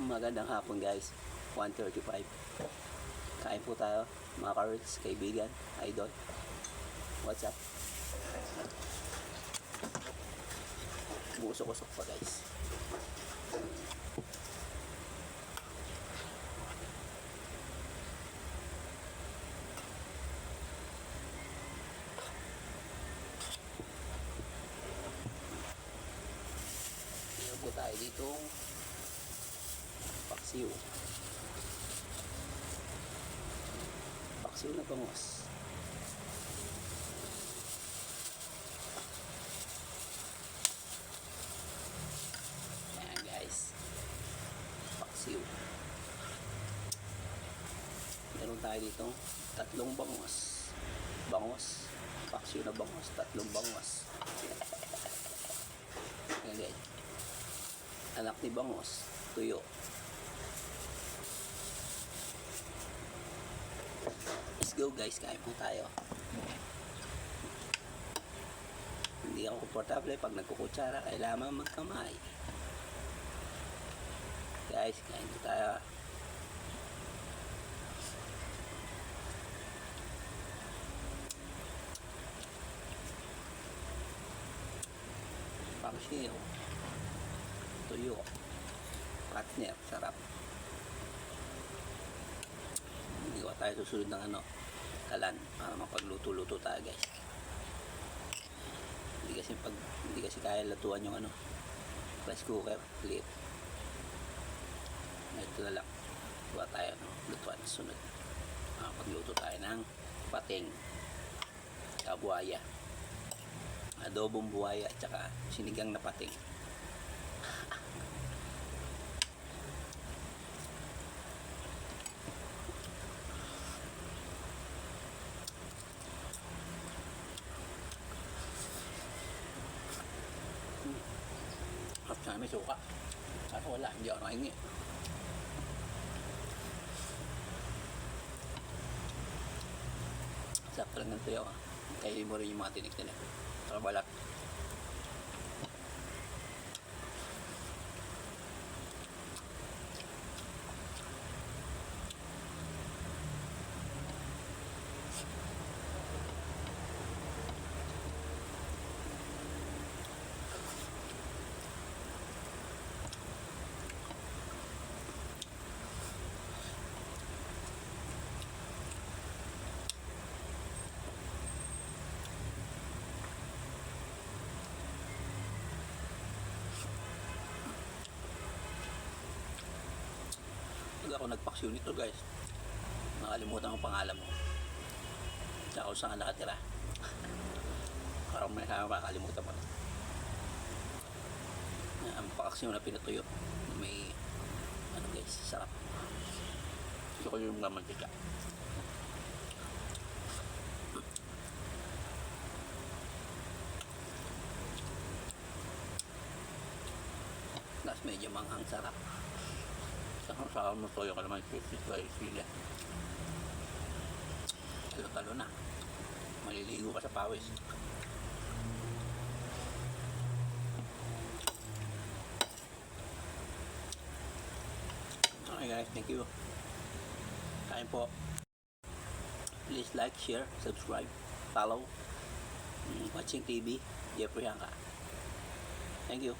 Magandang hapon guys, 1:35. Kain po tayo mga karits, kaibigan, idol. What's up? Busok-usok pa guys. Meron po tayo ditong paksiw. Paksiw na bangos. Ayan guys. Paksiw. Meron tayo ditong tatlong bangos. Bangos. Paksiw na bangos. Tatlong bangos. Ayan guys. Anak ni bangos. Tuyo. Let's go guys, kain po tayo. Hindi ako komportable pag nagkukutsara, kailangan magkamay. Guys, kain po tayo. Paksiw. Tuyo. Partner, sarap. Hindi ko tayo susunod ng kalan para mapagluto-luto tayo guys. Hindi kasi kaya lutuan yung rice cooker, liit. Ito na lang. Buwa tayo lutuan sunod. Mapagluto tayo ng pating, buwaya, adobong buwaya at saka sinigang na pating. Sana may suka. Sana wala, hindi ako nakahingi. Sakto lang ng tuyo. Kainin mo rin yung mga tinik-tinik. Saka balat. Ako nagpaksiw nito guys, nakalimutan ang pangalan mo, tsaka kung saan nakatira. Parang may makakalimutan mo. Ang paksiw na pinutuyo, may guys, sarap. Gusto ko yung mantika. Tapos medyo manghang, sarap. Saka mo toyo ka naman sila. Talo-talo na. Maliligo ka sa pawis. Okay guys, thank you. Kain po. Please like, share, subscribe, follow. Watching TV, Jeffrey Hangka. Thank you.